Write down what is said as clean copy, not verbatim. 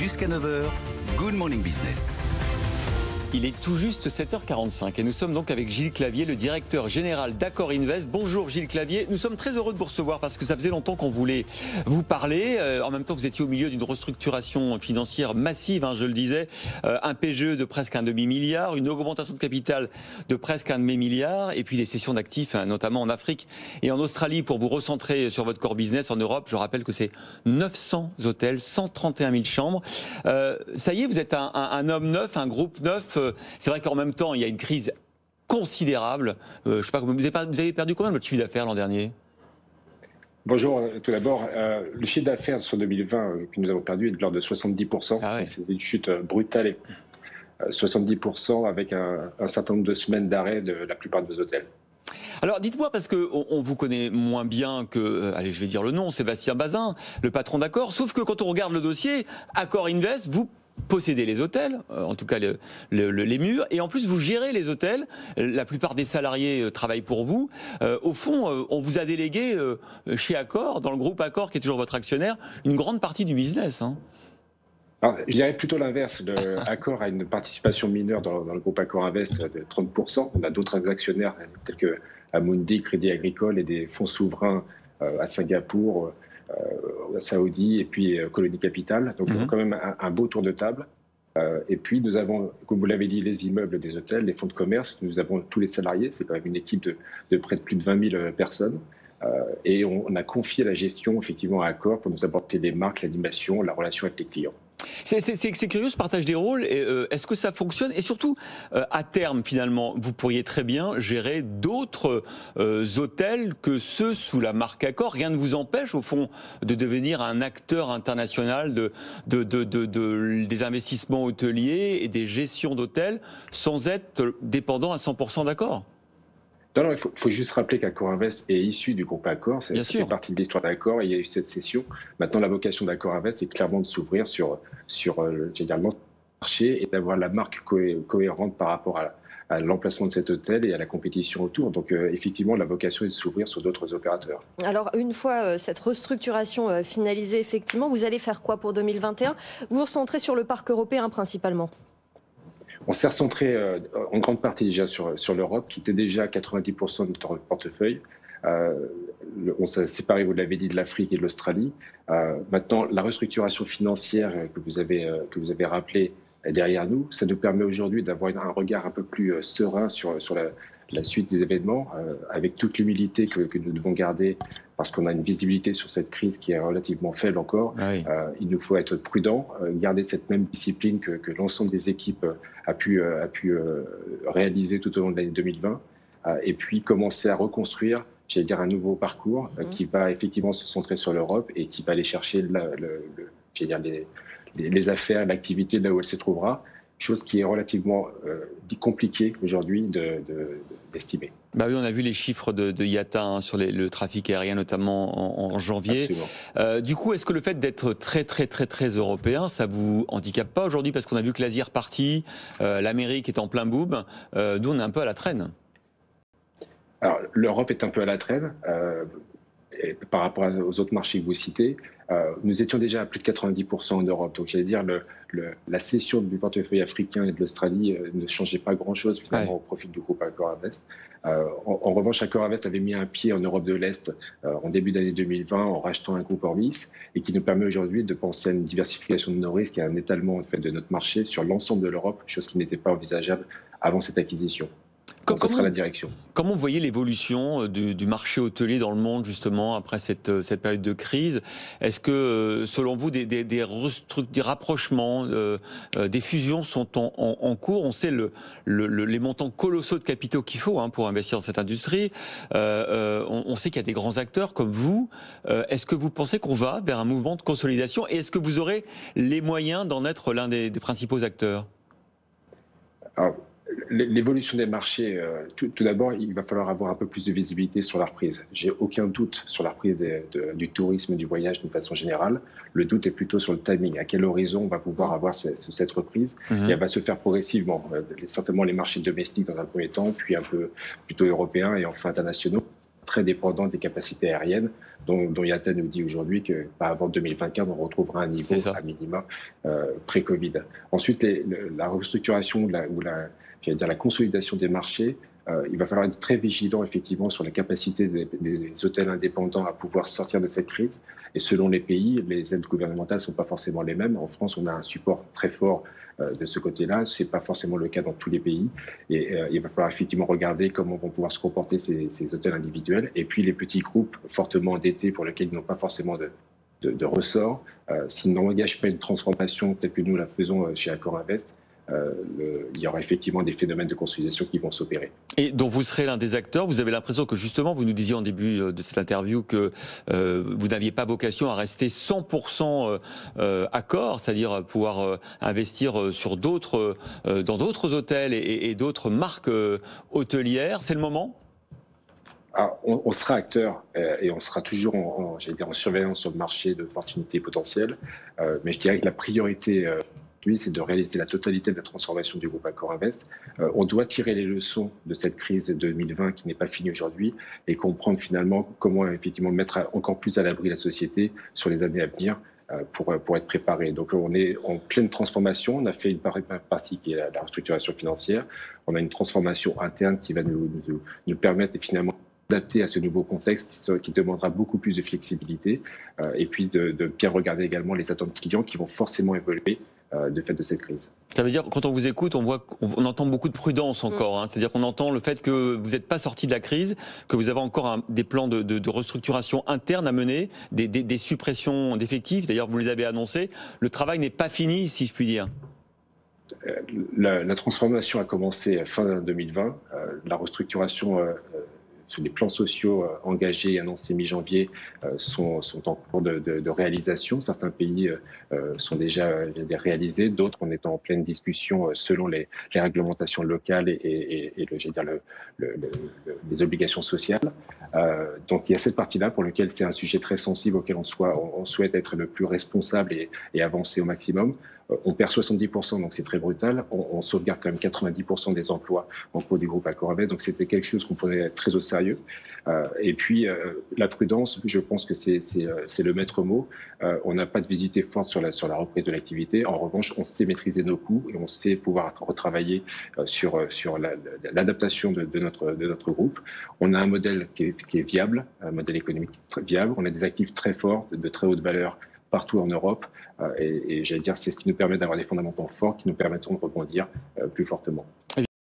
Jusqu'à 9 heures, Good Morning Business. Il est tout juste 7h45 et nous sommes donc avec Gilles Clavier, le directeur général d'Accor Invest. Bonjour Gilles Clavier, nous sommes très heureux de vous recevoir parce que ça faisait longtemps qu'on voulait vous parler. En même temps, vous étiez au milieu d'une restructuration financière massive, je le disais, un PGE de presque un demi-milliard, une augmentation de capital de presque un demi-milliard et puis des cessions d'actifs, notamment en Afrique et en Australie pour vous recentrer sur votre core business en Europe. Je rappelle que c'est 900 hôtels, 131 000 chambres. Ça y est, vous êtes un homme neuf, un groupe neuf. C'est vrai qu'en même temps, il y a une crise considérable. Je sais pas, vous avez perdu combien de votre chiffre d'affaires l'an dernier ? Bonjour, tout d'abord, le chiffre d'affaires sur 2020 que nous avons perdu est de l'ordre de 70%. Ah ouais. C'est une chute brutale, et 70% avec un certain nombre de semaines d'arrêt de la plupart de nos hôtels. Alors dites-moi, parce qu'on vous connaît moins bien que, allez, je vais dire le nom, Sébastien Bazin, le patron d'Accor, sauf que quand on regarde le dossier, Accor Invest, vous possédez les hôtels, en tout cas les murs, et en plus vous gérez les hôtels, la plupart des salariés travaillent pour vous. Au fond, on vous a délégué chez Accor, dans le groupe Accor qui est toujours votre actionnaire, une grande partie du business. Alors, je dirais plutôt l'inverse. Accor a une participation mineure dans le groupe Accor Invest de 30%. On a d'autres actionnaires tels que Amundi, Crédit Agricole et des fonds souverains à Singapour, Saoudi et puis Colonie Capital. Donc, on a quand même un beau tour de table. Et puis, nous avons, comme vous l'avez dit, les immeubles des hôtels, les fonds de commerce. Nous avons tous les salariés. C'est quand même une équipe de près de plus de 20 000 personnes. Et on a confié la gestion, effectivement, à Accor pour nous apporter les marques, l'animation, la relation avec les clients. C'est curieux ce partage des rôles. Est-ce que ça fonctionne? Et surtout, à terme, finalement, vous pourriez très bien gérer d'autres hôtels que ceux sous la marque Accor. Rien ne vous empêche, au fond, de devenir un acteur international des investissements hôteliers et des gestions d'hôtels sans être dépendant à 100% d'Accor. Non, il faut juste rappeler qu'Accor Invest est issu du groupe Accor. Ça fait partie de l'histoire d'Accor et il y a eu cette cession. Maintenant, la vocation d'Accor Invest, c'est clairement de s'ouvrir sur le marché et d'avoir la marque cohérente par rapport à l'emplacement de cet hôtel et à la compétition autour. Donc, effectivement, la vocation est de s'ouvrir sur d'autres opérateurs. Alors, une fois cette restructuration finalisée, effectivement, vous allez faire quoi pour 2021 ? Vous vous recentrez sur le parc européen principalement ? On s'est recentré en grande partie déjà sur l'Europe, qui était déjà 90% de notre portefeuille. On s'est séparé, vous l'avez dit, de l'Afrique et de l'Australie. Maintenant, la restructuration financière que vous avez rappelée est derrière nous. Ça nous permet aujourd'hui d'avoir un regard un peu plus serein sur la suite des événements, avec toute l'humilité que nous devons garder, parce qu'on a une visibilité sur cette crise qui est relativement faible encore. Oui. Il nous faut être prudent, garder cette même discipline que l'ensemble des équipes a pu réaliser tout au long de l'année 2020, et puis commencer à reconstruire, j'allais dire, un nouveau parcours qui va effectivement se centrer sur l'Europe et qui va aller chercher les affaires, l'activité là où elle se trouvera. Chose qui est relativement compliquée aujourd'hui d'estimer. Bah oui, on a vu les chiffres de IATA sur le trafic aérien, notamment en janvier. Du coup, est-ce que le fait d'être très européen, ça vous handicape pas aujourd'hui? Parce qu'on a vu que l'Asie est repartie, l'Amérique est en plein boom. Nous, on est un peu à la traîne. Alors, l'Europe est un peu à la traîne. Et par rapport aux autres marchés que vous citez, nous étions déjà à plus de 90% en Europe. Donc, j'allais dire, la cession du portefeuille africain et de l'Australie ne changeait pas grand-chose, finalement, au profit du groupe Accor Invest. En revanche, Accor Invest avait mis un pied en Europe de l'Est en début d'année 2020 en rachetant un groupe Orbis et qui nous permet aujourd'hui de penser à une diversification de nos risques et à un étalement en fait, de notre marché sur l'ensemble de l'Europe, chose qui n'était pas envisageable avant cette acquisition. Donc, ça sera la direction. Comment vous voyez l'évolution du marché hôtelier dans le monde, justement, après cette période de crise? Est-ce que, selon vous, des rapprochements, des fusions sont en cours? On sait les montants colossaux de capitaux qu'il faut pour investir dans cette industrie. On sait qu'il y a des grands acteurs comme vous. Est-ce que vous pensez qu'on va vers un mouvement de consolidation? Et est-ce que vous aurez les moyens d'en être l'un des principaux acteurs? L'évolution des marchés, tout d'abord, il va falloir avoir un peu plus de visibilité sur la reprise. J'ai aucun doute sur la reprise du tourisme et du voyage d'une façon générale. Le doute est plutôt sur le timing. À quel horizon on va pouvoir avoir cette reprise? Et elle va se faire progressivement. Certainement les marchés domestiques dans un premier temps, puis un peu plutôt européens et enfin internationaux. très dépendants des capacités aériennes, dont IATA nous dit aujourd'hui que avant 2024, on retrouvera un niveau à minima pré-Covid. Ensuite, la restructuration la consolidation des marchés, il va falloir être très vigilant effectivement sur la capacité des hôtels indépendants à pouvoir sortir de cette crise. Et selon les pays, les aides gouvernementales ne sont pas forcément les mêmes. En France, on a un support très fort de ce côté-là. Ce n'est pas forcément le cas dans tous les pays. Et il va falloir effectivement regarder comment vont pouvoir se comporter ces hôtels individuels. Et puis les petits groupes fortement endettés pour lesquels ils n'ont pas forcément de ressort, s'ils n'engagent pas une transformation telle que nous la faisons chez AccorInvest, il y aura effectivement des phénomènes de consolidation qui vont s'opérer. Et dont vous serez l'un des acteurs. Vous avez l'impression que justement, vous nous disiez en début de cette interview que vous n'aviez pas vocation à rester 100% Accor, c'est-à-dire pouvoir investir dans d'autres hôtels et d'autres marques hôtelières. C'est le moment ? Alors, on sera acteur et on sera toujours en surveillance sur le marché d'opportunités potentielles. Mais je dirais que la priorité c'est de réaliser la totalité de la transformation du groupe AccorInvest. On doit tirer les leçons de cette crise de 2020 qui n'est pas finie aujourd'hui et comprendre finalement comment effectivement mettre encore plus à l'abri la société sur les années à venir pour être préparé. Donc on est en pleine transformation. On a fait une partie qui est la restructuration financière. On a une transformation interne qui va nous permettre finalement adapter à ce nouveau contexte qui demandera beaucoup plus de flexibilité et puis de bien regarder également les attentes clients qui vont forcément évoluer de fait de cette crise. Ça veut dire, quand on vous écoute, on entend beaucoup de prudence encore. C'est-à-dire qu'on entend le fait que vous n'êtes pas sorti de la crise, que vous avez encore des plans de restructuration interne à mener, des suppressions d'effectifs. D'ailleurs, vous les avez annoncés. Le travail n'est pas fini, si je puis dire. La transformation a commencé fin 2020. La restructuration sur les plans sociaux engagés et annoncés mi-janvier sont en cours de réalisation. Certains pays sont déjà réalisés, d'autres on est en pleine discussion selon les réglementations locales et les obligations sociales. Donc il y a cette partie-là pour laquelle c'est un sujet très sensible auquel on souhaite être le plus responsable et avancer au maximum. On perd 70%, donc c'est très brutal. On sauvegarde quand même 90% des emplois en cours du groupe AccorInvest, donc c'était quelque chose qu'on prenait très au sérieux. Et puis la prudence, je pense que c'est le maître mot. On n'a pas de visite forte sur la reprise de l'activité. En revanche, on sait maîtriser nos coûts et on sait pouvoir retravailler sur l'adaptation de notre groupe. On a un modèle qui est viable, un modèle économique très viable. On a des actifs très forts, de très haute valeur partout en Europe. Et j'allais dire, c'est ce qui nous permet d'avoir des fondamentaux forts qui nous permettront de rebondir plus fortement.